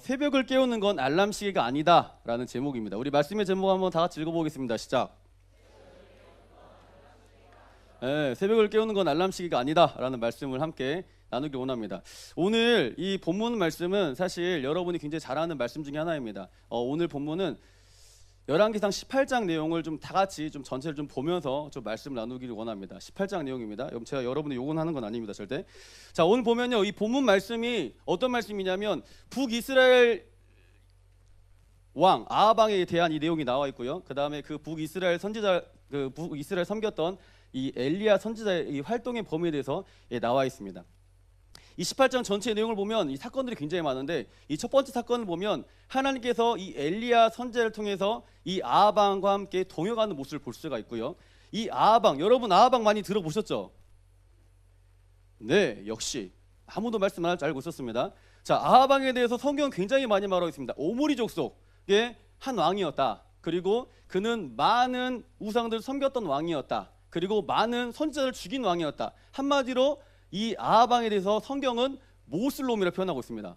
새벽을 깨우는 건 알람 시계가 아니다 라는 제목입니다. 우리 말씀의 제목 한번 다 같이 읽어보겠습니다. 시작. 새벽을 깨우는 건 알람 시계가 아니다 라는 말씀을 함께 나누기 원합니다. 오늘 이 본문 말씀은 사실 여러분이 굉장히 잘 아는 말씀 중에 하나입니다. 오늘 본문은 열왕기상 18장 내용을 좀 다 같이 좀 전체를 좀 보면서 좀 말씀을 나누기를 원합니다. 18장 내용입니다. 제가 여러분이 요구하는 건 아닙니다, 절대. 자, 오늘 보면요, 이 본문 말씀이 어떤 말씀이냐면 북이스라엘 왕 아합왕에 대한 이 내용이 나와 있고요. 그 다음에 그 북이스라엘 선지자, 그 북이스라엘 섬겼던 이 엘리야 선지자의 이 활동의 범위에 대해서 나와 있습니다. 이 18장 전체의 내용을 보면 이 사건들이 굉장히 많은데, 이 첫 번째 사건을 보면 하나님께서 이 엘리야 선지자를 통해서 이 아합 왕과 함께 동역하는 모습을 볼 수가 있고요. 이 아합 왕, 여러분 아합 왕 많이 들어보셨죠? 네, 역시 아무도 말씀 안 할 줄 알고 있었습니다. 자, 아합 왕에 대해서 성경은 굉장히 많이 말하고 있습니다. 오므리 족속의 한 왕이었다. 그리고 그는 많은 우상들을 섬겼던 왕이었다. 그리고 많은 선지자를 죽인 왕이었다. 한마디로 이 아합 왕에 대해서 성경은 모슬롬이라고 표현하고 있습니다.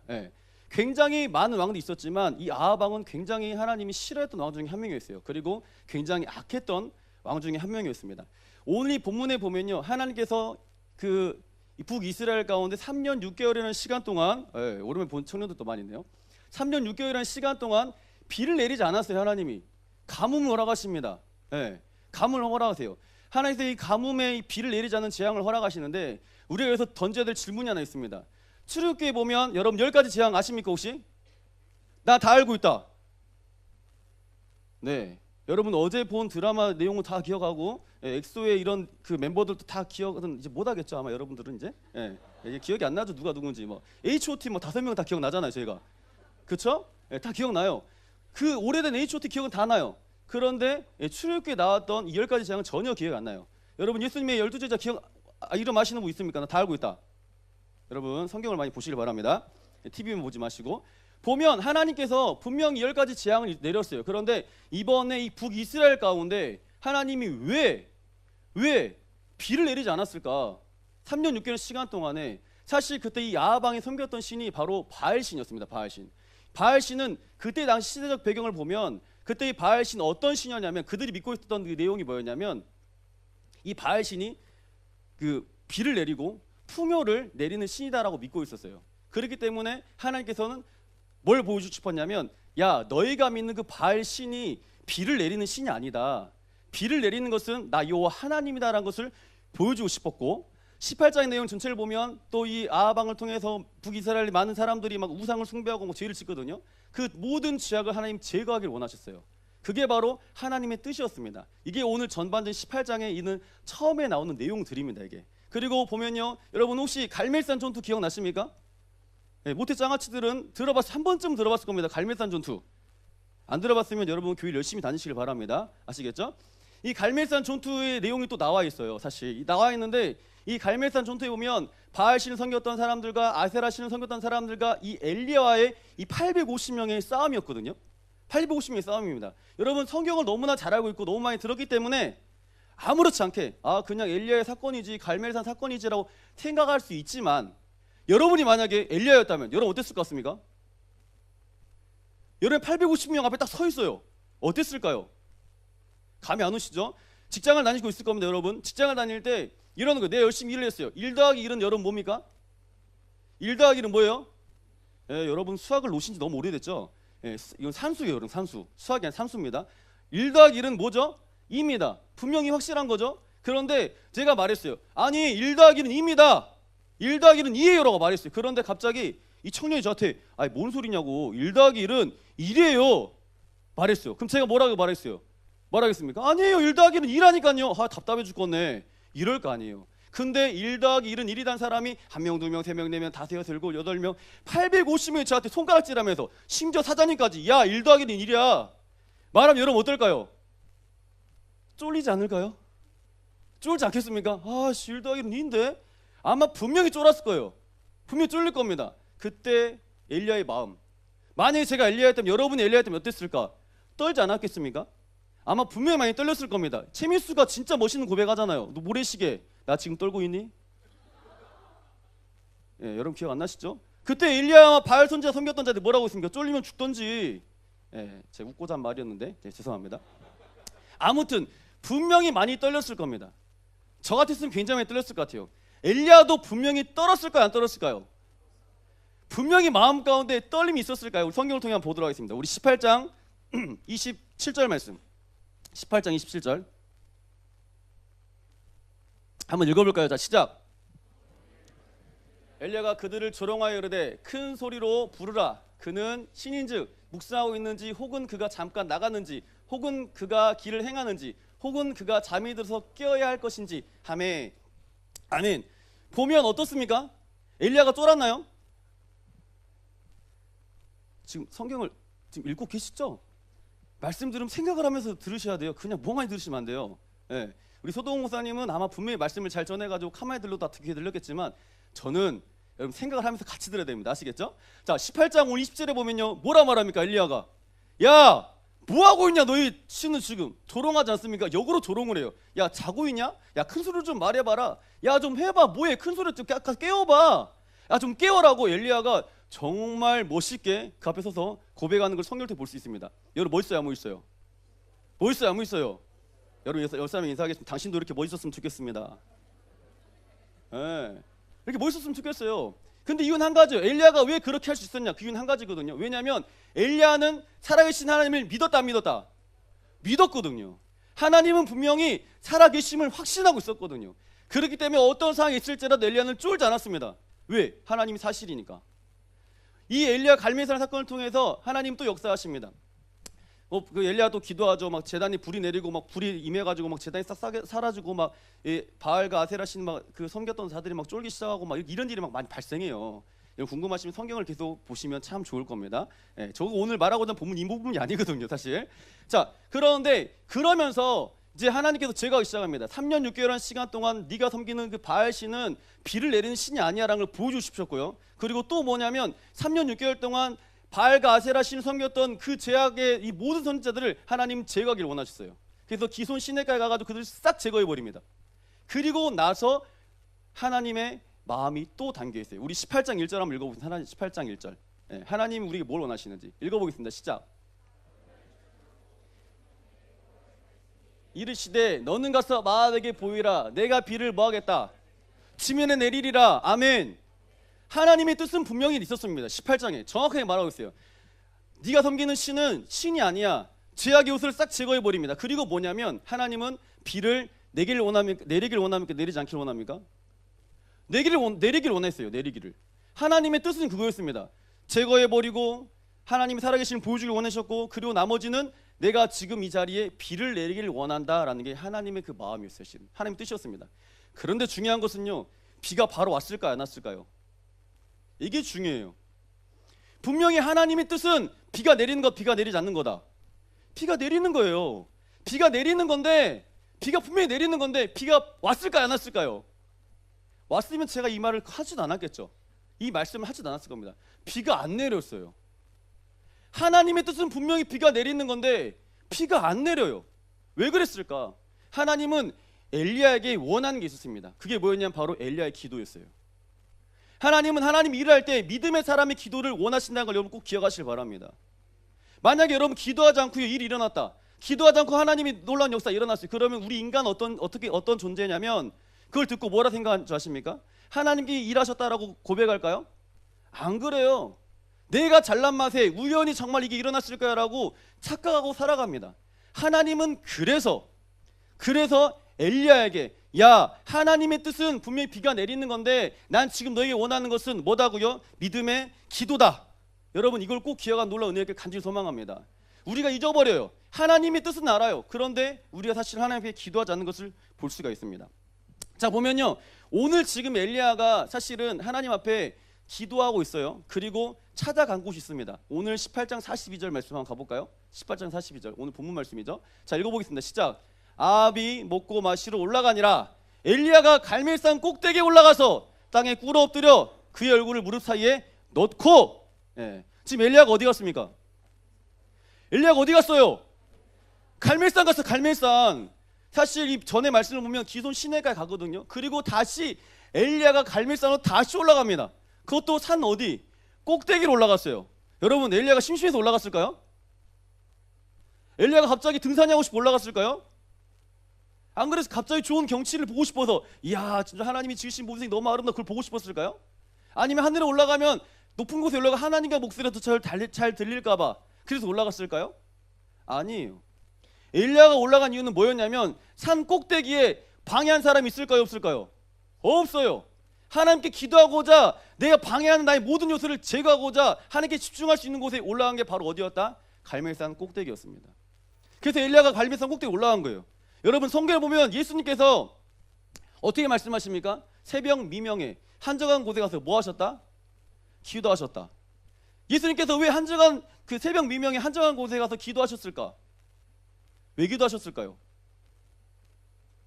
굉장히 많은 왕도 있었지만 이 아합 왕은 굉장히 하나님이 싫어했던 왕 중에 한 명이었어요. 그리고 굉장히 악했던 왕 중에 한 명이었습니다. 오늘 이 본문에 보면요, 하나님께서 그 북이스라엘 가운데 3년 6개월이라는 시간 동안, 오랜만에 본 청년들도 많이 있네요. 3년 6개월이라는 시간 동안 비를 내리지 않았어요. 하나님이 가뭄을 허락하십니다. 가뭄을 허락하세요. 하나님께서 이 가뭄에 비를 내리지 않는 재앙을 허락하시는데, 우리가 여기서 던져야 될 질문이 하나 있습니다. 출애굽기에 보면 여러분 10가지 재앙 아십니까 혹시? 나 다 알고 있다. 네, 여러분 어제 본 드라마 내용은 다 기억하고, 엑소의 이런 그 멤버들도 다 기억은 이제 못하겠죠 아마 여러분들은 이제. 이제 기억이 안 나죠, 누가 누군지. 뭐 H.O.T 뭐 5명 다 기억나잖아요 저희가. 그쵸? 다 기억나요. 그 오래된 H.O.T 기억은 다 나요. 그런데 출애굽기에 나왔던 이 10가지 재앙은 전혀 기억 안 나요. 여러분 예수님의 12제자 기억 이름 아시는 분 있습니까? 나 다 알고 있다. 여러분 성경을 많이 보시길 바랍니다. TV만 보지 마시고. 보면 하나님께서 분명히 10가지 재앙을 내렸어요. 그런데 이번에 이 북이스라엘 가운데 하나님이 왜 비를 내리지 않았을까? 3년 6개월 시간 동안에 사실 그때 이 아합 왕이 섬겼던 신이 바로 바알신이었습니다. 바알신. 바알신은 그때 당시 시대적 배경을 보면 그때 이 바알신 어떤 신이었냐면, 그들이 믿고 있었던 그 내용이 뭐였냐면, 이 바알신이 그 비를 내리고 풍요를 내리는 신이다라고 믿고 있었어요. 그렇기 때문에 하나님께서는 뭘 보여주고 싶었냐면, 야, 너희가 믿는 그 바알신이 비를 내리는 신이 아니다. 비를 내리는 것은 나 여호와 하나님이다라는 것을 보여주고 싶었고, 18장의 내용 전체를 보면 또 이 아합 왕을 통해서 북이스라엘의 많은 사람들이 막 우상을 숭배하고 뭐 죄를 짓거든요. 그 모든 죄악을 하나님 제거하기를 원하셨어요. 그게 바로 하나님의 뜻이었습니다. 이게 오늘 전반전 18장에 있는 처음에 나오는 내용들입니다. 이게. 그리고 보면요, 여러분 혹시 갈멜산 전투 기억나십니까? 모태 장아찌들은 한 번쯤 들어봤을 겁니다. 갈멜산 전투. 안 들어봤으면 여러분 교회 열심히 다니시길 바랍니다. 아시겠죠? 이 갈멜산 전투의 내용이 또 나와 있어요. 사실 나와 있는데, 이 갈멜산 전투에 보면 바알신을 섬겼던 사람들과 아세라신을 섬겼던 사람들과 이 엘리야와의 이 850명의 싸움이었거든요. 850명의 싸움입니다. 여러분 성경을 너무나 잘 알고 있고 너무 많이 들었기 때문에 아무렇지 않게 그냥 엘리야의 사건이지, 갈멜산 사건이지라고 생각할 수 있지만, 여러분이 만약에 엘리야였다면 여러분 어땠을 것 같습니까? 여러분 850명 앞에 딱 서 있어요. 어땠을까요? 감이 안 오시죠? 직장을 다니고 있을 겁니다. 여러분 직장을 다닐 때 이러는 거예요. 내가 열심히 일을 했어요. 1 더하기 1은 여러분 뭡니까? 1 더하기 1은 뭐예요? 여러분 수학을 놓으신 지 너무 오래됐죠? 이건 산수예요. 여러분 산수. 수학이 아니라 산수입니다. 1 더하기 1은 뭐죠? 2입니다. 분명히 확실한 거죠? 그런데 제가 말했어요. 아니 1 더하기 1은 2입니다. 1 더하기 1은 2예요 라고 말했어요. 그런데 갑자기 이 청년이 저한테 아니 뭔 소리냐고, 1 더하기 1은 1이에요 말했어요. 그럼 제가 뭐라고 말했어요? 뭐라겠습니까? 아니에요, 1 더하기 1은 2라니까요. 답답해 죽겠네. 이럴 거 아니에요. 근데 1 더하기 1은 1이란 사람이 1명, 2명, 3명, 4명, 5, 6, 7, 8명 850명이 저한테 손가락질하면서, 심지어 사장님까지 야 1 더하기 1은 1이야 말하면 여러분 어떨까요? 쫄리지 않을까요? 쫄지 않겠습니까? 1 더하기 1은 2인데? 아마 분명히 쫄았을 거예요. 분명히 쫄릴 겁니다. 그때 엘리야의 마음, 만약에 제가 엘리야였다면, 여러분이 엘리야였다면 어땠을까? 떨지 않았겠습니까? 아마 분명히 많이 떨렸을 겁니다. 최민수가 진짜 멋있는 고백하잖아요. 너 모래시계 나 지금 떨고 있니? 여러분 기억 안 나시죠? 그때 엘리야와 바알 선지자 섬겼던 자들이 뭐라고 했습니까? 쫄리면 죽던지. 예, 제가 웃고자 한 말이었는데 죄송합니다. 아무튼 분명히 많이 떨렸을 겁니다. 저 같았으면 굉장히 많이 떨렸을 것 같아요. 엘리야도 분명히 떨었을까요? 안 떨었을까요? 분명히 마음 가운데 떨림이 있었을까요? 우리 성경을 통해 한번 보도록 하겠습니다. 우리 18장 27절 말씀. 18장 27절 한번 읽어볼까요? 자, 시작. 엘리야가 그들을 조롱하여 이르되 큰 소리로 부르라. 그는 신인즉 묵상하고 있는지, 혹은 그가 잠깐 나갔는지, 혹은 그가 길을 행하는지, 혹은 그가 잠이 들어서 깨어야 할 것인지 하매. 아멘. 보면 어떻습니까? 엘리야가 쫄았나요? 지금 성경을 지금 읽고 계시죠? 말씀 들으면 생각을 하면서 들으셔야 돼요. 그냥 멍하니 들으시면 안 돼요. 예. 우리 소동 목사님은 아마 분명히 말씀을 잘 전해가지고 카메라에 들려도 다 귀에 들렸겠지만 저는 여러분 생각을 하면서 같이 들어야 됩니다. 아시겠죠? 자, 18장 20절에 보면요, 뭐라 말합니까? 엘리야가 야, 뭐하고 있냐? 너희 신은 지금 조롱하지 않습니까? 역으로 조롱을 해요. 야, 자고 있냐? 야, 큰 소리로 좀 말해봐라. 야, 좀 해봐. 뭐해? 큰 소리 좀 깨워봐. 야, 좀 깨워라고. 엘리야가 정말 멋있게 그 앞에 서서 고백하는 걸 성경을 볼 수 있습니다. 여러분 멋있어요? 안 멋있어요? 멋있어요? 안 멋있어요? 여러분 열 사람이 인사하겠습니다. 당신도 이렇게 멋있었으면 좋겠습니다. 예, 이렇게 멋있었으면 좋겠어요. 근데 이유는 한 가지예요. 엘리야가 왜 그렇게 할 수 있었냐? 그 이유는 한 가지거든요. 왜냐하면 엘리야는 살아계신 하나님을 믿었다 안 믿었다? 믿었거든요. 하나님은 분명히 살아계심을 확신하고 있었거든요. 그렇기 때문에 어떤 상황이 있을지라도 엘리야는 쫄지 않았습니다. 왜? 하나님이 사실이니까. 이 엘리야 갈멜산 사건을 통해서 하나님 또 역사하십니다. 그 엘리야도 기도하죠. 막 재단이 불이 내리고 막 불이 임해가지고 막 재단이 싹 사라지고 막 바알과 아세라 신 막 그 섬겼던 자들이 막 쫄기 시작하고 막 이런 일이 막 많이 발생해요. 궁금하시면 성경을 계속 보시면 참 좋을 겁니다. 예, 저거 오늘 말하고자 본문 이 부분이 아니거든요, 사실. 자, 그런데 그러면서 이제 하나님께서 제거하기 시작합니다. 3년 6개월한 시간 동안 네가 섬기는 그 바알 신은 비를 내리는 신이 아니야라는 걸 보여주십셨고요. 그리고 또 뭐냐면 3년 6개월 동안 바알과 아세라 신을 섬겼던 그 제약의 이 모든 선지자들을 하나님 제거하기를 원하셨어요. 그래서 기손 시내가에 가가지고 그들을 싹 제거해 버립니다. 그리고 나서 하나님의 마음이 또 담겨 있어요. 우리 18장 1절 한번 읽어보겠습니다. 하나님 18장 1절. 예, 하나님 우리에게 뭘 원하시는지 읽어보겠습니다. 시작. 이르시되 너는 가서 마압에게 보이라. 내가 비를 뭐하겠다? 지면에 내리리라. 아멘. 하나님의 뜻은 분명히 있었습니다. 18장에 정확하게 말하고 있어요. 네가 섬기는 신은 신이 아니야. 죄악의 옷을 싹 제거해 버립니다. 그리고 뭐냐면 하나님은 비를 내리길 원합니까? 내리지 않기를 원합니까? 내리기를 원했어요. 내리기를. 하나님의 뜻은 그거였습니다. 제거해 버리고 하나님이 살아계신 보여주길 원하셨고, 그리고 나머지는 내가 지금 이 자리에 비를 내리기를 원한다라는 게 하나님의 그 마음이었어요. 하나님의 뜻이었습니다. 그런데 중요한 것은요, 비가 바로 왔을까요? 안 왔을까요? 이게 중요해요. 분명히 하나님의 뜻은 비가 내리는 것, 비가 내리지 않는 거다. 비가 내리는 거예요. 비가 내리는 건데, 비가 분명히 내리는 건데 비가 왔을까요? 안 왔을까요? 왔으면 제가 이 말을 하지도 않았겠죠. 이 말씀을 하지도 않았을 겁니다. 비가 안 내렸어요. 하나님의 뜻은 분명히 비가 내리는 건데 비가 안 내려요. 왜 그랬을까? 하나님은 엘리야에게 원하는 게 있었습니다. 그게 뭐였냐면 바로 엘리야의 기도였어요. 하나님은 하나님 일할 때 믿음의 사람의 기도를 원하신다는 걸 여러분 꼭 기억하시길 바랍니다. 만약에 여러분 기도하지 않고 일이 일어났다, 기도하지 않고 하나님이 놀라운 역사 일어났어요. 그러면 우리 인간 어떤 존재냐면 그걸 듣고 뭐라 생각하는 줄 아십니까? 하나님께 일하셨다라고 고백할까요? 안 그래요. 내가 잘난 맛에 우연히 정말 이게 일어났을까라고 착각하고 살아갑니다. 하나님은 그래서 엘리야에게 야, 하나님의 뜻은 분명히 비가 내리는 건데 난 지금 너에게 원하는 것은 뭐다고요? 믿음의 기도다. 여러분 이걸 꼭 기억한 놀라운 은혜를 간절히 소망합니다. 우리가 잊어버려요. 하나님의 뜻은 알아요. 그런데 우리가 사실 하나님께 기도하지 않는 것을 볼 수가 있습니다. 자, 보면요, 오늘 지금 엘리야가 사실은 하나님 앞에 기도하고 있어요. 그리고 찾아간 곳이 있습니다. 오늘 18장 42절 말씀 한번 가볼까요? 18장 42절 오늘 본문 말씀이죠. 자, 읽어보겠습니다. 시작. 아합이 먹고 마시러 올라가니라. 엘리야가 갈멜산 꼭대기에 올라가서 땅에 꿇어 엎드려 그의 얼굴을 무릎 사이에 넣고. 지금 엘리야가 어디 갔습니까? 엘리야가 어디 갔어요? 갈멜산 갔어. 갈멜산. 사실 이 전에 말씀을 보면 기손 시내가에 가거든요. 그리고 다시 엘리야가 갈멜산으로 다시 올라갑니다. 그것도 산 어디? 꼭대기로 올라갔어요. 여러분, 엘리야가 심심해서 올라갔을까요? 엘리야가 갑자기 등산하고 싶어 올라갔을까요? 안 그래서 갑자기 좋은 경치를 보고 싶어서 이야 진짜 하나님이 지으신 모습이 너무 아름다워 그걸 보고 싶었을까요? 아니면 하늘에 올라가면 높은 곳에 올라가 하나님과 목소리가 더 잘 들릴까봐 그래서 올라갔을까요? 아니에요. 엘리야가 올라간 이유는 뭐였냐면 산 꼭대기에 방해한 사람이 있을까요? 없을까요? 없어요. 하나님께 기도하고자 내가 방해하는 나의 모든 요소를 제거하고자 하나님께 집중할 수 있는 곳에 올라간 게 바로 어디였다? 갈멜산 꼭대기였습니다. 그래서 엘리야가 갈멜산 꼭대기 올라간 거예요. 여러분 성경에 보면 예수님께서 어떻게 말씀하십니까? 새벽 미명에 한적한 곳에 가서 뭐 하셨다? 기도하셨다. 예수님께서 왜 한적한 그 새벽 미명에 한적한 곳에 가서 기도하셨을까? 왜 기도하셨을까요?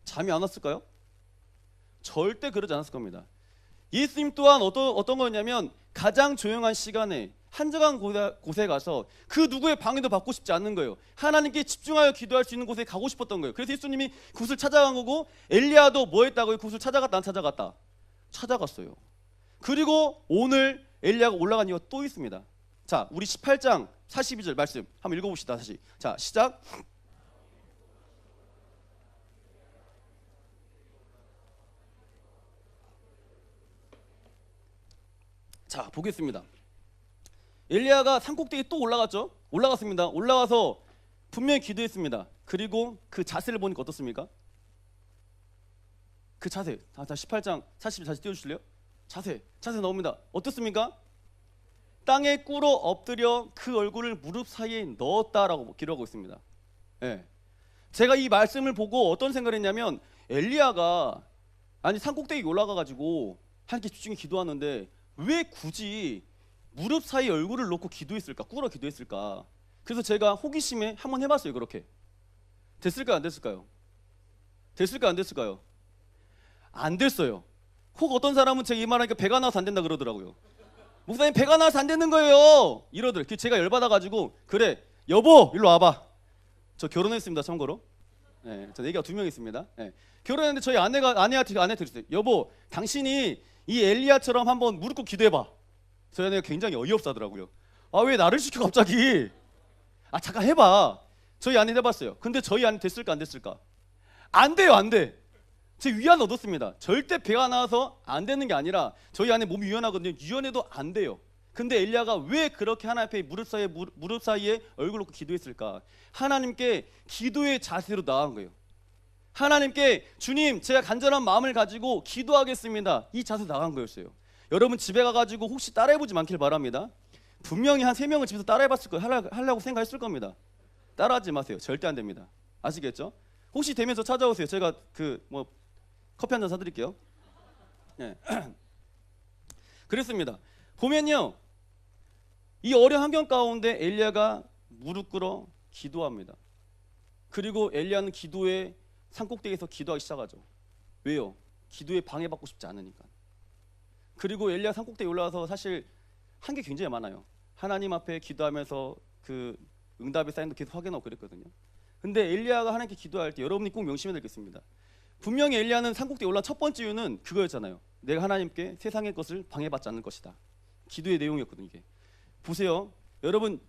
잠이 안 왔을까요? 절대 그러지 않았을 겁니다. 예수님 또한 어떤 거였냐면 가장 조용한 시간에 한적한 곳에 가서 그 누구의 방해도 받고 싶지 않는 거예요. 하나님께 집중하여 기도할 수 있는 곳에 가고 싶었던 거예요. 그래서 예수님이 그곳을 찾아간 거고 엘리야도 뭐 했다고요? 그곳을 찾아갔다 안 찾아갔다? 찾아갔어요. 그리고 오늘 엘리야가 올라간 이유가 또 있습니다. 자, 우리 18장 42절 말씀 한번 읽어봅시다. 다시. 자, 시작. 자, 보겠습니다. 엘리야가 산꼭대기에 또 올라갔죠? 올라갔습니다. 올라가서 분명히 기도했습니다. 그리고 그 자세를 보니까 어떻습니까? 그 자세. 자, 18장 40절 다시 띄워주실래요? 자세 나옵니다. 어떻습니까? 땅에 꿇어 엎드려 그 얼굴을 무릎 사이에 넣었다라고 기록하고 있습니다. 네. 제가 이 말씀을 보고 어떤 생각을 했냐면 엘리야가 아니 산꼭대기 올라가가지고 하나님께 집중해 기도하는데 왜 굳이 무릎 사이에 얼굴을 놓고 기도했을까? 꿇어 기도했을까? 그래서 제가 호기심에 한번 해봤어요. 그렇게 됐을까요? 안 됐을까요? 됐을까요? 안 됐을까요? 안 됐어요. 혹 어떤 사람은 제가 이 말하니까 배가 나와서 안 된다 그러더라고요. 목사님 배가 나와서 안 되는 거예요 이러더래. 제가 열받아가지고 그래 여보 일로 와봐. 저 결혼했습니다. 참고로. 네, 저 애기가 2명 있습니다. 네. 결혼했는데 저희 아내한테 그랬어요. 여보 당신이 이 엘리야처럼 한번 무릎 꿇고 기도해봐. 저희 아내가 굉장히 어이없어 하더라고요. 아 왜 나를 시켜 갑자기. 아 잠깐 해봐. 저희 아내 해봤어요. 근데 저희 아내 됐을까 안 됐을까? 안 돼요. 안 돼. 제 위안 얻었습니다. 절대 배가 나와서 안 되는 게 아니라 저희 아내 몸이 유연하거든요. 유연해도 안 돼요. 근데 엘리야가 왜 그렇게 하나님 앞에 무릎 사이에 얼굴 놓고 기도했을까? 하나님께 기도의 자세로 나간 거예요. 하나님께 주님 제가 간절한 마음을 가지고 기도하겠습니다. 이 자세로 나간 거였어요. 여러분 집에 가가지고 혹시 따라해보지 않길 바랍니다. 분명히 한 3명은 집에서 따라해봤을 거예요. 하려고 생각했을 겁니다. 따라하지 마세요. 절대 안 됩니다. 아시겠죠? 혹시 되면서 찾아오세요. 제가 커피 한 잔 사드릴게요. 네. 그랬습니다. 보면요, 이 어려운 환경 가운데 엘리야가 무릎 꿇어 기도합니다. 그리고 엘리야는 기도에 산꼭대기에서 기도하기 시작하죠. 왜요? 기도에 방해받고 싶지 않으니까. 그리고 엘리야 산꼭대기 올라와서 사실 한 게 굉장히 많아요. 하나님 앞에 기도하면서 그 응답의 사인도 계속 확인하고 그랬거든요. 근데 엘리야가 하나님께 기도할 때 여러분이 꼭 명심해야 되겠습니다. 분명히 엘리야는 산꼭대기에 올라온 첫 번째 이유는 그거였잖아요. 내가 하나님께 세상의 것을 방해받지 않을 것이다. 기도의 내용이었거든요. 이게 보세요. 여러분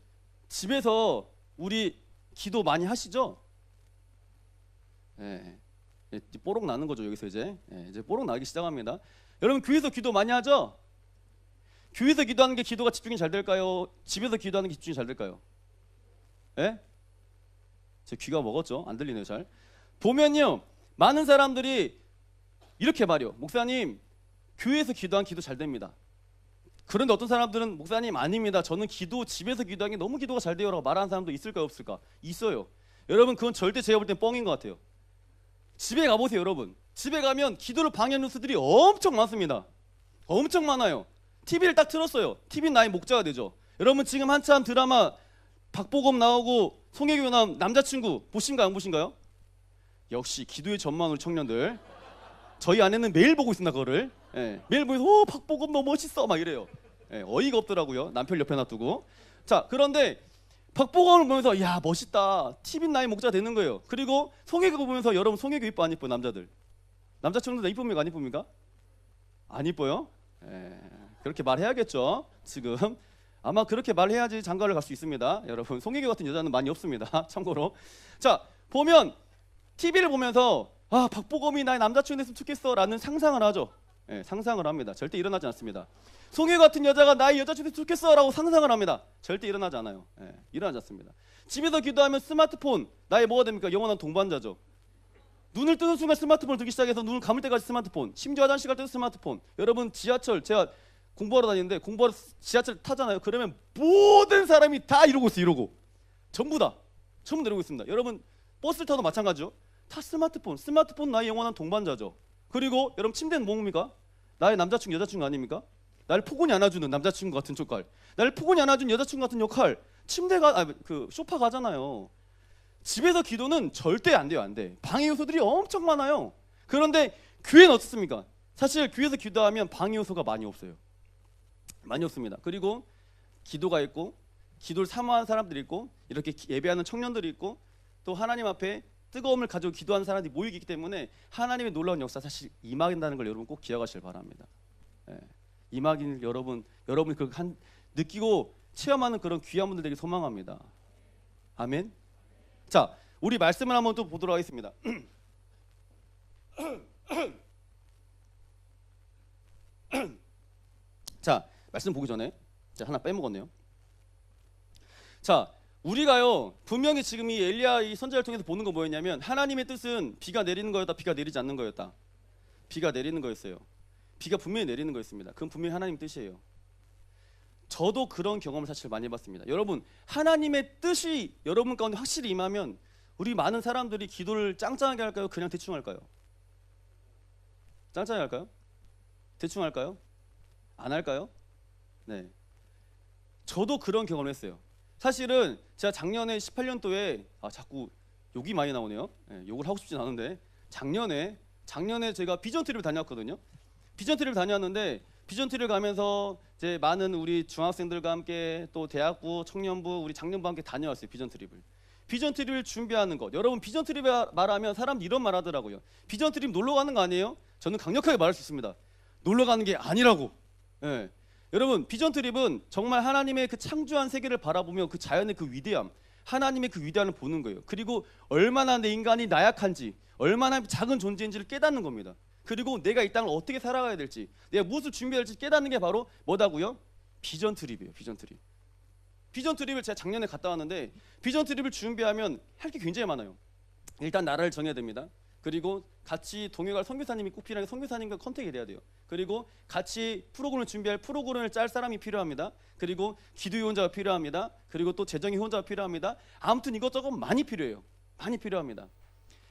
집에서 우리 기도 많이 하시죠? 예, 이제 뽀록 나는 거죠. 여기서 이제 뽀록 나기 시작합니다. 여러분 교회에서 기도 많이 하죠? 교회에서 기도하는 게 기도가 집중이 잘 될까요? 집에서 기도하는 게 집중이 잘 될까요? 예? 제 귀가 먹었죠? 안 들리네요. 잘 보면요, 많은 사람들이 이렇게 말해요. 목사님 교회에서 기도한 기도 잘 됩니다. 그런데 어떤 사람들은 목사님 아닙니다. 저는 집에서 기도한 게 너무 기도가 잘 돼요 라고 말하는 사람도 있을까요? 없을까? 있어요. 여러분 그건 절대 제가 볼 땐 뻥인 것 같아요. 집에 가보세요. 여러분 집에 가면 기도를 방해하는 뉴스들이 엄청 많습니다. 엄청 많아요. TV를 딱 틀었어요. TV는 나의 목자가 되죠. 여러분 지금 한참 드라마 박보검 나오고 송혜교 나온 남자친구 보신가요? 안 보신가요? 역시 기도의 전망을 청년들. 저희 아내는 매일 보고 있습니다. 그거를. 매일 보면서 오 박보검 너무 멋있어 막 이래요. 어이가 없더라고요. 남편 옆에 놔두고. 자 그런데 박보검을 보면서 야 멋있다. TV는 나의 목자가 되는 거예요. 그리고 송혜교 보면서 여러분 송혜교 이뻐 안 이뻐요? 남자들. 남자친구들 이쁩니까? 안 이쁩니까? 안 이뻐요? 그렇게 말해야겠죠. 지금 아마 그렇게 말해야지 장가를 갈 수 있습니다. 여러분 송혜교 같은 여자는 많이 없습니다. 참고로. 자 보면 TV를 보면서 아 박보검이 나의 남자친구 됐으면 좋겠어 라는 상상을 하죠. 예, 상상을 합니다. 절대 일어나지 않습니다. 송혜 같은 여자가 나의 여자친구 됐으면 좋겠어 라고 상상을 합니다. 절대 일어나지 않아요. 예, 일어나지 않습니다. 집에서 기도하면 스마트폰 나의 뭐가 됩니까? 영원한 동반자죠. 눈을 뜨는 순간 스마트폰을 들기 시작해서 눈을 감을 때까지 스마트폰, 심지어 화장실 갈 때도 스마트폰. 여러분 지하철 제가 공부하러 다니는데 공부하러 지하철 타잖아요. 그러면 모든 사람이 다 이러고 있어요. 이러고 전부 이러고 있습니다. 여러분 버스를 타도 마찬가지죠. 다 스마트폰 나의 영원한 동반자죠. 그리고 여러분 침대는 뭡니까? 나의 남자친구 여자친구 아닙니까? 나를 포근히 안아주는 남자친구 같은 쪽갈, 나를 포근히 안아주는 여자친구 같은 역할. 침대가 그 소파가 하잖아요. 집에서 기도는 절대 안 돼요. 안 돼. 방해 요소들이 엄청 많아요. 그런데 교회는 어떻습니까? 사실 교회에서 기도하면 방해 요소가 많이 없어요. 많이 없습니다. 그리고 기도가 있고 기도를 사모하는 사람들이 있고 이렇게 예배하는 청년들이 있고 또 하나님 앞에 뜨거움을 가지고 기도하는 사람들이 모이기 때문에 하나님의 놀라운 역사 사실 임하긴다는 걸 여러분 꼭 기억하시길 바랍니다. 예. 임하긴 여러분이 그 느끼고 체험하는 그런 귀한 분들 되게 소망합니다. 아멘. 자, 우리 말씀을 한번 또 보도록 하겠습니다. 자, 말씀 보기 전에 제가 하나 빼먹었네요. 자, 우리가요 분명히 지금 이 엘리야 이 선지자를 통해서 보는 거 뭐였냐면 하나님의 뜻은 비가 내리는 거였다, 비가 내리지 않는 거였다. 비가 내리는 거였어요. 비가 분명히 내리는 거였습니다. 그건 분명히 하나님 뜻이에요. 저도 그런 경험을 사실 많이 해봤습니다. 여러분 하나님의 뜻이 여러분 가운데 확실히 임하면 우리 많은 사람들이 기도를 짱짱하게 할까요? 그냥 대충 할까요? 짱짱하게 할까요? 대충 할까요? 안 할까요? 네. 저도 그런 경험을 했어요. 사실은 제가 작년에 18년도에 자꾸 욕이 많이 나오네요. 네, 욕을 하고 싶진 않은데 작년에 제가 비전 트립을 다녔거든요. 비전 트립을 다녔는데 비전 트립을 가면서 이제 많은 우리 중학생들과 함께 또 대학부, 청년부, 우리 장년부 함께 다녀왔어요. 비전 트립을. 비전 트립을 준비하는 것. 여러분 비전 트립 말하면 사람들이 이런 말 하더라고요. 비전 트립 놀러 가는 거 아니에요? 저는 강력하게 말할 수 있습니다. 놀러 가는 게 아니라고. 예. 여러분 비전 트립은 정말 하나님의 그 창조한 세계를 바라보며 그 자연의 그 위대함, 하나님의 그 위대함을 보는 거예요. 그리고 얼마나 내 인간이 나약한지, 얼마나 작은 존재인지를 깨닫는 겁니다. 그리고 내가 이 땅을 어떻게 살아가야 될지, 내가 무엇을 준비해야 될지 깨닫는 게 바로 뭐다고요? 비전 트립이에요. 비전 트립. 비전 트립을 제가 작년에 갔다 왔는데 비전 트립을 준비하면 할 게 굉장히 많아요. 일단 나라를 정해야 됩니다. 그리고 같이 동행할 선교사님이 꼭 필요하게 선교사님과 컨택이 돼야 돼요. 그리고 같이 프로그램을 준비할 프로그램을 짤 사람이 필요합니다. 그리고 기도의 혼자가 필요합니다. 그리고 또 재정의 혼자가 필요합니다. 아무튼 이것저것 많이 필요해요. 많이 필요합니다.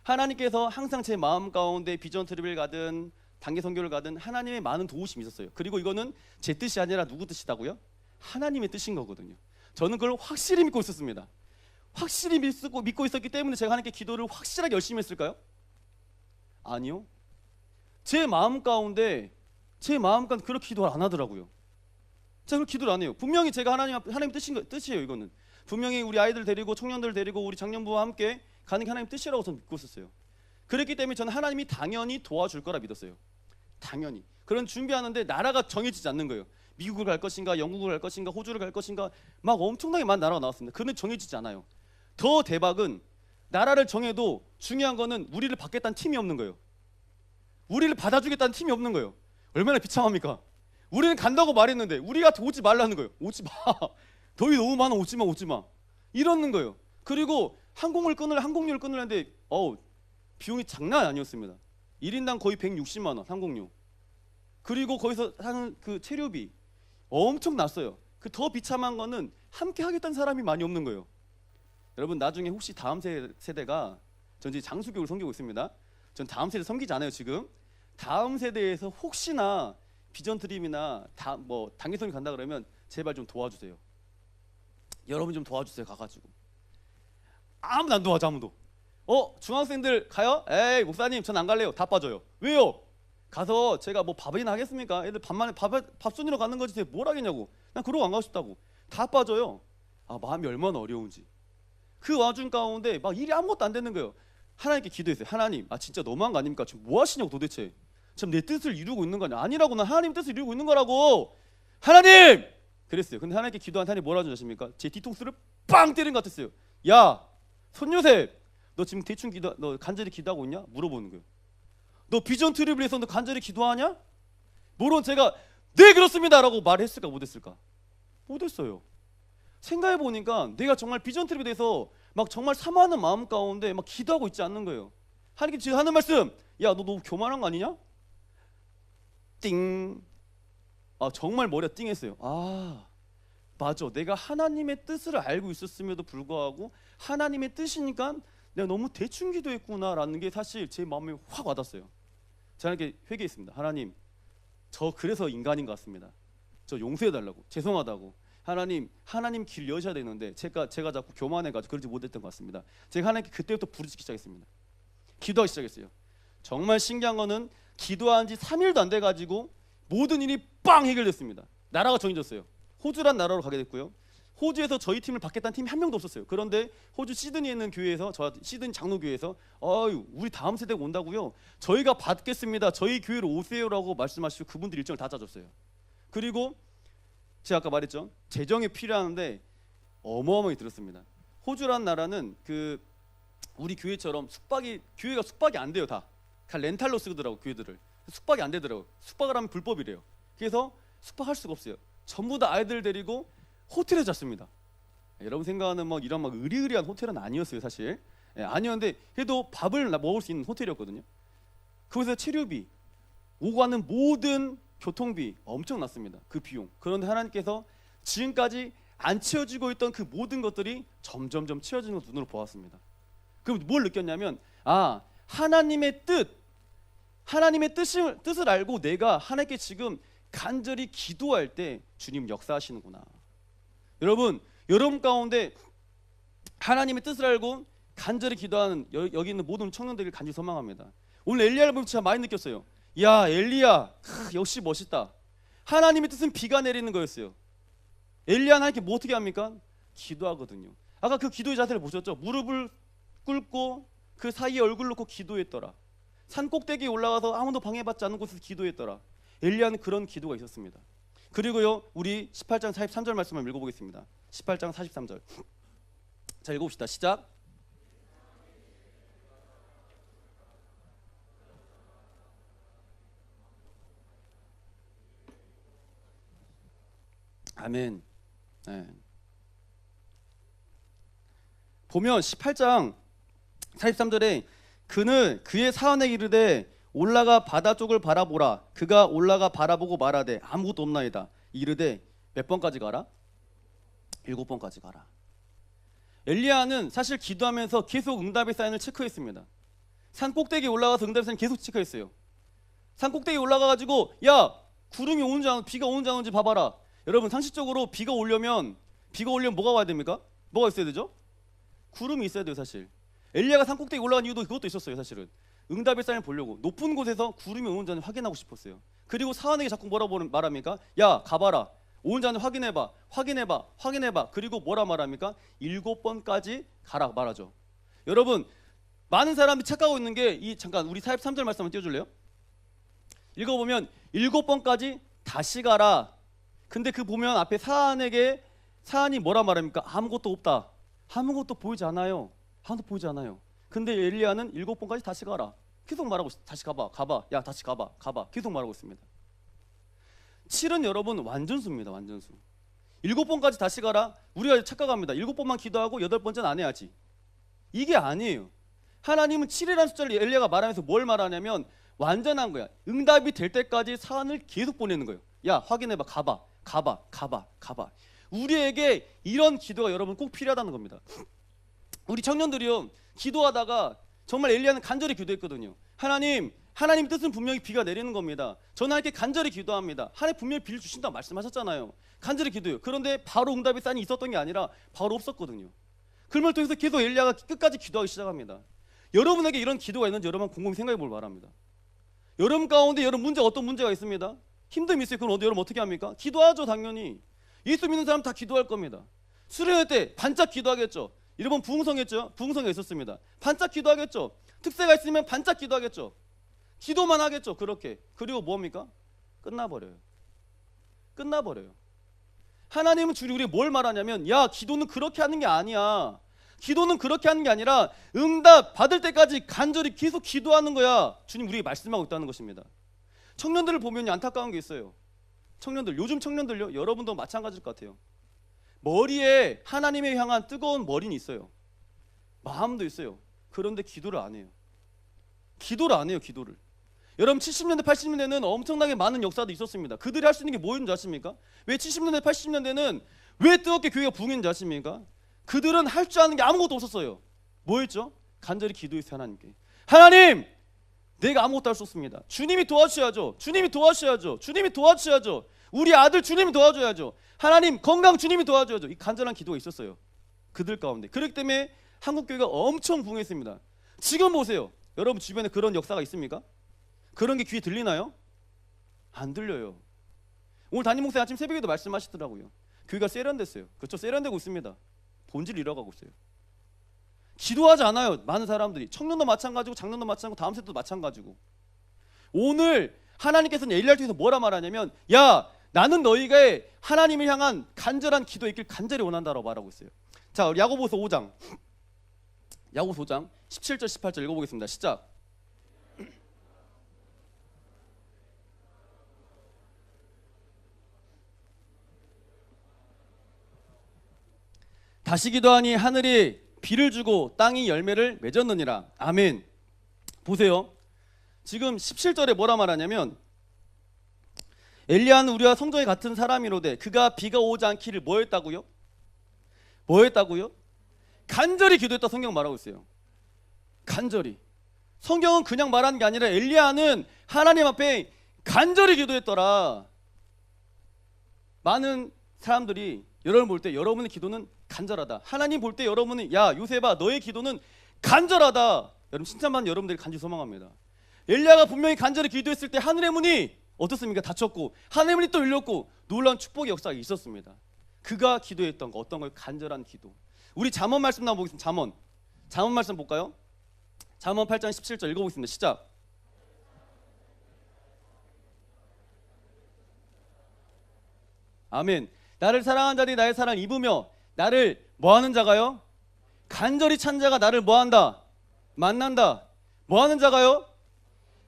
하나님께서 항상 제 마음 가운데 비전 트립을 가든 단기 선교를 가든 하나님의 많은 도우심이 있었어요. 그리고 이거는 제 뜻이 아니라 누구 뜻이다고요? 하나님의 뜻인 거거든요. 저는 그걸 확실히 믿고 있었습니다. 확실히 믿고 있었기 때문에 제가 하나님께 기도를 확실하게 열심히 했을까요? 아니요. 제 마음 가운데 그렇게 기도를 안 하더라고요. 제가 그렇게 기도를 안 해요. 분명히 제가 하나님 뜻이에요. 이거는 분명히 우리 아이들 데리고 청년들 데리고 우리 장년부와 함께 가는 게 하나님 뜻이라고 저는 믿고 있었어요. 그랬기 때문에 저는 하나님이 당연히 도와줄 거라 믿었어요. 당연히. 그런 준비하는데 나라가 정해지지 않는 거예요. 미국을 갈 것인가, 영국을 갈 것인가, 호주를 갈 것인가 막 엄청나게 많은 나라가 나왔습니다. 그런데 정해지지 않아요. 더 대박은 나라를 정해도 중요한 거는 우리를 받겠다는 팀이 없는 거예요. 우리를 받아주겠다는 팀이 없는 거예요. 얼마나 비참합니까? 우리는 간다고 말했는데 우리한테 오지 말라는 거예요. 오지 마. 더위 너무 많아. 오지 마. 이러는 거예요. 그리고 항공료를 끊으려는데 비용이 장난 아니었습니다. 1인당 거의 160만 원 항공료. 그리고 거기서 사는 그 체류비 엄청 났어요. 그 더 비참한 거는 함께 하겠다는 사람이 많이 없는 거예요. 여러분 나중에 혹시 다음 세대가 전 이제 장수교육을 섬기고 있습니다. 전 다음 세대 섬기지 않아요 지금. 다음 세대에서 혹시나 비전 트립이나 단기 선교 간다 그러면 제발 좀 도와주세요. 여러분 좀 도와주세요. 가가지고 아무도 안 도와줘. 아무도. 중학생들 가요? 에이 목사님 전 안 갈래요. 다 빠져요. 왜요? 가서 제가 뭐 밥이나 하겠습니까? 애들 밥순이로 가는 거지 제가 뭘 하겠냐고. 난 그러고 안 가고 싶다고. 다 빠져요. 마음이 얼마나 어려운지. 그 와중 가운데 막 일이 아무것도 안 되는 거예요. 하나님께 기도했어요. 하나님 진짜 너무한 거 아닙니까? 지금 뭐 하시냐고 도대체. 지금 내 뜻을 이루고 있는 거 아니야? 아니라고. 난 하나님 뜻을 이루고 있는 거라고. 하나님! 그랬어요. 근데 하나님께 기도한 하나님 뭐라 하십니까? 제 뒤통수를 빵 때린 것 같았어요. 야, 손요셉, 너 지금 대충 너 간절히 기도하고 있냐? 물어보는 거예요. 너 비전 트립을 위해서 너 간절히 기도하냐? 물론 제가 네 그렇습니다 라고 말했을까 못했을까? 못했어요. 생각해 보니까 내가 정말 비전 트립에 대해서 막 정말 사모하는 마음 가운데 막 기도하고 있지 않는 거예요. 하나님께 지금 하는 말씀, 야, 너 너무 교만한 거 아니냐? 띵. 아, 정말 머리가 띵했어요. 아, 맞아. 내가 하나님의 뜻을 알고 있었음에도 불구하고 하나님의 뜻이니까 내가 너무 대충 기도했구나라는 게 사실 제 마음에 확 와닿았어요. 제가 이렇게 회개했습니다. 하나님, 저 그래서 인간인 것 같습니다. 저 용서해달라고, 죄송하다고. 하나님 길 여셔야 되는데 제가 자꾸 교만해가지고 그러지 못했던 것 같습니다. 제가 하나님께 그때부터 부르짖기 시작했습니다. 기도하기 시작했어요. 정말 신기한 거는 기도한 지 3일도 안 돼가지고 모든 일이 빵 해결됐습니다. 나라가 정해졌어요. 호주란 나라로 가게 됐고요. 호주에서 저희 팀을 받겠다는 팀이 한 명도 없었어요. 그런데 호주 시드니에 있는 교회에서, 저 시드니 장로교회에서 우리 다음 세대가 온다고요, 저희가 받겠습니다, 저희 교회로 오세요라고 말씀하시고 그분들 일정을 다 짜줬어요. 그리고 제가 아까 말했죠, 재정이 필요한데 어마어마하게 들었습니다. 호주란 나라는 우리 교회처럼 교회가 숙박이 안 돼요. 다 렌탈로 쓰더라고. 교회들을 숙박이 안 되더라고. 숙박을 하면 불법이래요. 그래서 숙박할 수가 없어요. 전부 다 아이들 데리고 호텔에 잤습니다. 여러분 생각하는 뭐 이런 막 의리의리한 호텔은 아니었어요. 사실 아니었는데 그래도 밥을 먹을 수 있는 호텔이었거든요. 거기서 체류비, 오고 가는 모든 교통비 엄청났습니다. 그 비용. 그런데 하나님께서 지금까지 안 채워지고 있던 그 모든 것들이 점점점 채워지는 걸 눈으로 보았습니다. 그럼 뭘 느꼈냐면, 하나님의 뜻을 알고 내가 하나님께 지금 간절히 기도할 때 주님 역사하시는구나. 여러분 가운데 하나님의 뜻을 알고 간절히 기도하는 여기 있는 모든 청년들을 간절히 소망합니다. 오늘 엘리야를 보면 진짜 많이 느꼈어요. 야, 엘리야, 역시 멋있다. 하나님의 뜻은 비가 내리는 거였어요. 엘리야는 하나님께 뭐 어떻게 합니까? 기도하거든요. 아까 그 기도의 자세를 보셨죠? 무릎을 꿇고 그 사이에 얼굴 놓고 기도했더라. 산 꼭대기에 올라가서 아무도 방해받지 않는 곳에서 기도했더라. 엘리야는 그런 기도가 있었습니다. 그리고요, 우리 18장 43절 말씀을 읽어보겠습니다. 18장 43절. 자, 읽어봅시다. 시작. 아멘. 네. 보면 18장 43절에 그의 사환에게 이르되 올라가 바다 쪽을 바라보라. 그가 올라가 바라보고 말하되 아무것도 없나이다. 이르되 몇 번까지 가라? 7번까지 가라. 엘리야는 사실 기도하면서 계속 응답의 사인을 체크했습니다. 산 꼭대기에 올라가서 응답의 사인 계속 체크했어요. 산 꼭대기에 올라가가지고 야, 구름이 오는지 비가 오는지 안 오는지 봐봐라. 여러분 상식적으로 비가 오려면 뭐가 와야 됩니까? 뭐가 있어야 되죠? 구름이 있어야 돼요. 사실 엘리야가 산 꼭대기에 올라간 이유도 그것도 있었어요. 사실은 응답의 사인을 보려고 높은 곳에서 구름이 오는지 확인하고 싶었어요. 그리고 사환에게 자꾸 뭐라고 말합니까? 야, 가봐라. 오는지 확인해봐. 그리고 뭐라 말합니까? 7번까지 가라 말하죠. 여러분, 많은 사람들이 착각하고 있는 게 잠깐 우리 43절 말씀 한번 띄워줄래요? 읽어보면 7번까지 다시 가라. 근데 보면 앞에 사안이 뭐라 말합니까? 아무것도 없다. 아무것도 보이지 않아요. 근데 엘리야는 7번까지 다시 가라. 계속 말하고 있습니다. 다시 가봐. 야, 다시 가봐. 계속 말하고 있습니다. 7은 여러분 완전수입니다. 완전수. 7번까지 다시 가라. 우리가 착각합니다. 7번만 기도하고 8번째는 안 해야지. 이게 아니에요. 하나님은 7이라는 숫자를 엘리야가 말하면서 뭘 말하냐면 완전한 거야. 응답이 될 때까지 사안을 계속 보내는 거예요. 야, 확인해봐. 가봐. 우리에게 이런 기도가 여러분 꼭 필요하다는 겁니다. 우리 청년들이요, 기도하다가 정말 엘리야는 간절히 기도했거든요. 하나님 뜻은 분명히 비가 내리는 겁니다. 저는 하나님께 간절히 기도합니다. 하나님 분명히 비를 주신다고 말씀하셨잖아요. 간절히 기도해요. 그런데 바로 응답의 사인이 있었던 게 아니라 바로 없었거든요. 그걸 통해서 계속 엘리야가 끝까지 기도하기 시작합니다. 여러분에게 이런 기도가 있는지 여러분 곰곰이 생각해 볼 바랍니다. 여러분 가운데 어떤 문제가 있습니다. 힘듦이 있어요. 그럼 여러분 어떻게 합니까? 기도하죠. 당연히 예수 믿는 사람 다 기도할 겁니다. 수련회 때 반짝 기도하겠죠. 여러분 부흥성에 있었습니다. 반짝 기도하겠죠. 특세가 있으면 반짝 기도하겠죠. 기도만 하겠죠. 그렇게. 그리고 뭡니까? 끝나버려요. 끝나버려요. 하나님은 주로 우리에게 뭘 말하냐면, 야, 기도는 그렇게 하는 게 아니야. 기도는 그렇게 하는 게 아니라 응답 받을 때까지 간절히 계속 기도하는 거야. 주님 우리에게 말씀하고 있다는 것입니다. 청년들을 보면 안타까운 게 있어요. 청년들, 요즘 청년들요, 여러분도 마찬가지일 것 같아요. 머리에 하나님에 향한 뜨거운 머리는 있어요. 마음도 있어요. 그런데 기도를 안 해요. 기도를 안 해요. 기도를. 여러분 70년대 80년대는 엄청나게 많은 역사도 있었습니다. 그들이 할 수 있는 게 뭐였는지 아십니까? 왜 70년대 80년대는 왜 뜨겁게 교회가 부흥했는지 아십니까? 그들은 할 줄 아는 게 아무것도 없었어요. 뭐였죠? 간절히 기도했어요. 하나님께. 하나님, 내가 아무것도 할 수 없습니다. 주님이 도와주셔야죠. 주님이 도와주셔야죠. 주님이 도와주셔야죠. 우리 아들 주님이 도와줘야죠. 하나님 건강 주님이 도와줘야죠. 이 간절한 기도가 있었어요. 그들 가운데. 그렇기 때문에 한국교회가 엄청 부흥했습니다. 지금 보세요. 여러분 주변에 그런 역사가 있습니까? 그런 게 귀에 들리나요? 안 들려요. 오늘 담임 목사님 아침 새벽에도 말씀하시더라고요. 교회가 세련됐어요. 그렇죠? 세련되고 있습니다. 본질을 잃어가고 있어요. 기도하지 않아요. 많은 사람들이. 청년도 마찬가지고 장년도 마찬가지고 다음 세대도 마찬가지고. 오늘 하나님께서는 엘리야를 통해서 뭐라 말하냐면, 야, 나는 너희가 하나님을 향한 간절한 기도에 있길 간절히 원한다라고 말하고 있어요. 자, 우리 야고보서 5장 17절 18절 읽어보겠습니다. 시작. 다시 기도하니 하늘이 비를 주고 땅이 열매를 맺었느니라. 아멘. 보세요. 지금 17절에 뭐라 말하냐면, 엘리야는 우리와 성정이 같은 사람이로되 그가 비가 오지 않기를 뭐 했다고요? 뭐 했다고요? 간절히 기도했다 성경 말하고 있어요. 간절히. 성경은 그냥 말하는 게 아니라 엘리야는 하나님 앞에 간절히 기도했더라. 많은 사람들이 여러분 볼 때 여러분의 기도는 간절하다. 하나님 볼 때 여러분은, 야, 요셉아, 너의 기도는 간절하다. 여러분 칭찬받는 여러분들이 간절히 소망합니다. 엘리야가 분명히 간절히 기도했을 때 하늘의 문이 어떻습니까? 닫혔고 하늘의 문이 또 열렸고 놀라운 축복의 역사가 있었습니다. 그가 기도했던 거 어떤 거예요? 간절한 기도. 우리 잠언 말씀 나와 보겠습니다. 잠언 말씀 볼까요? 잠언 8장 17절 읽어보겠습니다. 시작. 아멘. 나를 사랑한 자들이 나의 사랑을 입으며 나를 뭐하는 자가요? 간절히 찬 자가 나를 뭐한다? 만난다. 뭐하는 자가요?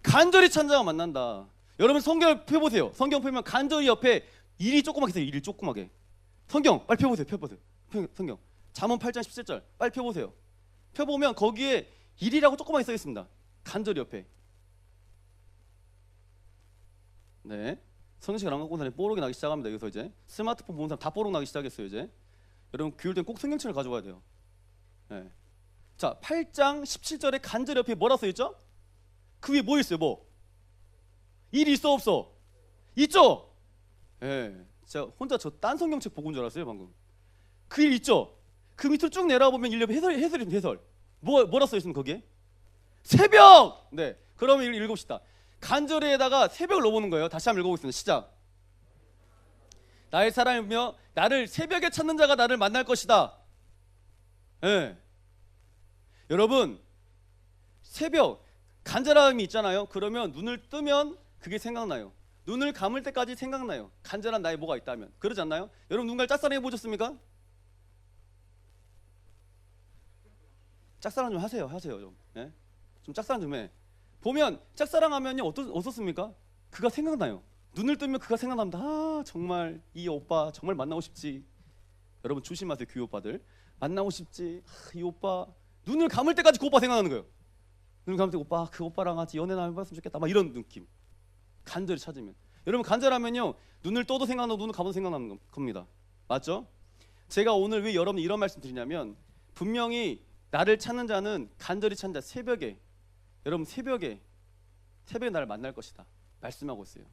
간절히 찬 자가 만난다. 여러분 성경을 펴보세요. 성경 펴면 간절히 옆에 일이 조그맣게 있어요. 일이 조그맣게. 성경 빨리 펴보세요. 성경 잠언 8장 17절 빨리 펴보세요. 펴보면 거기에 일이라고 조그맣게 써 있습니다. 간절히 옆에. 네. 성경책을 안 갖고 온 사람이 뽀록이 나기 시작합니다. 여기서 이제 스마트폰 보는 사람 다 뽀록 나기 시작했어요. 이제 여러분 교육 때는 꼭 성경책을 가져와야 돼요. 네. 자, 8장 17절에 간절히 옆에 뭐라 써 있죠? 그 위에 뭐 있어요? 뭐? 일이 있어 없어? 있죠? 예. 제가 혼자 저 딴 성경책 보고 온 줄 알았어요 방금. 그 일 있죠? 그 밑으로 쭉 내려보면 해설. 뭐라 써 있습니까 거기에? 새벽! 네. 그러면 읽읍시다. 간절히에다가 새벽을 넣어보는 거예요. 다시 한번 읽어보겠습니다. 시작. 나의 사랑이며 나를 새벽에 찾는 자가 나를 만날 것이다. 예. 여러분 새벽 간절함이 있잖아요. 그러면 눈을 뜨면 그게 생각나요. 눈을 감을 때까지 생각나요. 간절한 나에 뭐가 있다면. 그러지 않나요? 여러분 누군가를 짝사랑해 보셨습니까? 짝사랑 좀 하세요. 좀. 예? 좀 짝사랑 좀 해. 보면 짝사랑하면요 어떻습니까? 그가 생각나요. 눈을 뜨면 그가 생각납니다. 아 정말 이 오빠 정말 만나고 싶지. 여러분 조심하세요. 교회 오빠들 만나고 싶지. 이 오빠 눈을 감을 때까지 그 오빠 생각나는 거예요. 눈을 감을 때 오빠 그 오빠랑 같이 연애나 해봤으면 좋겠다. 막 이런 느낌. 간절히 찾으면. 여러분 간절하면요 눈을 떠도 생각나고 눈을 감아도 생각나는 겁니다. 맞죠? 제가 오늘 왜 여러분 이런 말씀 드리냐면 분명히 나를 찾는 자는 간절히 찾는 자 새벽에 여러분 새벽에 나를 만날 것이다 말씀하고 있어요.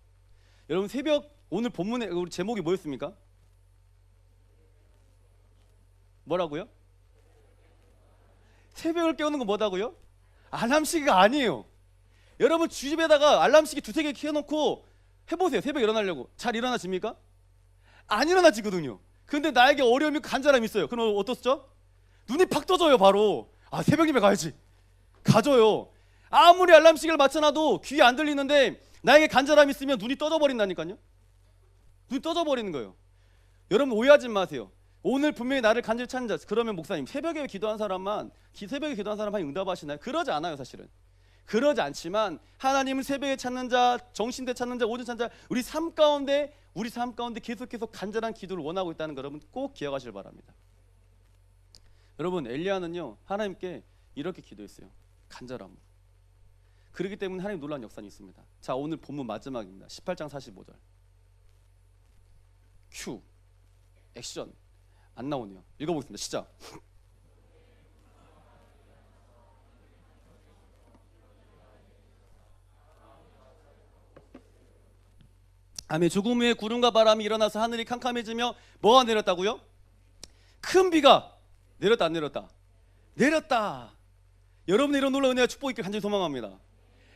여러분 새벽 오늘 본문의 우리 제목이 뭐였습니까? 뭐라고요? 새벽을 깨우는 건 뭐다고요? 알람시계가 아니에요. 여러분 주집에다가 알람시계 두세 개 켜놓고 해보세요. 새벽에 일어나려고 잘 일어나집니까? 안 일어나지거든요. 근데 나에게 어려움이 간절함이 있어요. 그럼 어떻죠? 눈이 팍 떠져요. 바로 아 새벽이면 가야지 가져요. 아무리 알람시계를 맞춰놔도 귀에 안 들리는데 나에게 간절함이 있으면 눈이 떠져버린다니까요. 눈 떠져 버리는 거예요. 여러분 오해하지 마세요. 오늘 분명히 나를 간절히 찾는 자, 그러면 목사님 새벽에 기도한 사람만 새벽에 기도한 사람만 응답하시나요? 그러지 않아요. 사실은 그러지 않지만 하나님은 새벽에 찾는 자, 정신대 찾는 자, 오전 찾는 자, 우리 삶 가운데 계속해서 간절한 기도를 원하고 있다는 거 여러분 꼭 기억하시길 바랍니다. 여러분 엘리야는요 하나님께 이렇게 기도했어요. 간절함. 그렇기 때문에 하나님 놀라운 역사는 있습니다. 자, 오늘 본문 마지막입니다. 18장 45절. 큐 액션 안 나오네요. 읽어보겠습니다. 시작. 아멘. 죽음 후에 구름과 바람이 일어나서 하늘이 캄캄해지며 뭐가 내렸다고요? 큰 비가 내렸다 안 내렸다? 내렸다. 여러분 이런 놀라운 은혜와 축복 있길 간절히 소망합니다.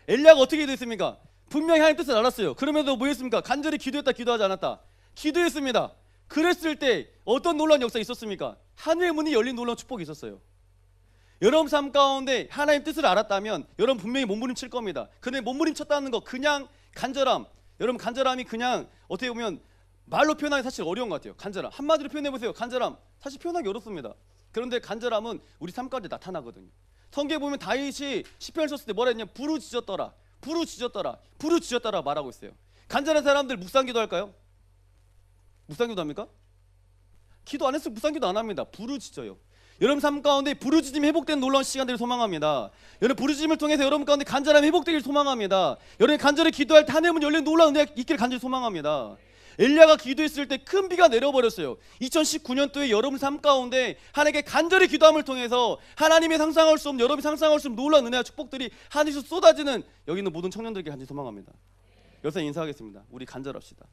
엘리야가 어떻게 됐습니까? 분명히 하나님 뜻을 알았어요. 그럼에도 뭐 했습니까? 간절히 기도했다 기도하지 않았다? 기도했습니다. 그랬을 때 어떤 놀라운 역사가 있었습니까? 하늘의 문이 열린 놀라운 축복이 있었어요. 여러분 삶 가운데 하나님 뜻을 알았다면 여러분 분명히 몸부림칠 겁니다. 근데 몸부림쳤다는 거 그냥 간절함, 여러분 간절함이 그냥 어떻게 보면 말로 표현하기 사실 어려운 것 같아요. 간절함 한마디로 표현해보세요. 간절함 사실 표현하기 어렵습니다. 그런데 간절함은 우리 삶 가운데 나타나거든요. 성경에 보면 다윗이 시편을 썼을 때 뭐라 했냐? 부르짖었더라 부르짖었더라 부르짖었더라 말하고 있어요. 간절한 사람들 묵상기도 할까요? 묵상기도 합니까? 기도 안 했으면 묵상기도 안 합니다. 부르짖어요. 여러분 삶 가운데 부르짖음이 회복되는 놀라운 시간들을 소망합니다. 여러분 부르짖음을 통해서 여러분 가운데 간절함이 회복되길 소망합니다. 여러분 간절히 기도할 때 하늘의 문 열린 놀라운 은혜가 있기를 간절히 소망합니다. 엘리야가 기도했을 때 큰 비가 내려버렸어요. 2019년도에 여러분 삶 가운데 하나님께 간절히 기도함을 통해서 하나님의 상상할 수 없는, 여러분이 상상할 수 없는 놀라운 은혜와 축복들이 하늘에서 쏟아지는 여기 있는 모든 청년들에게 간절히 소망합니다. 여기서 인사하겠습니다. 우리 간절합시다.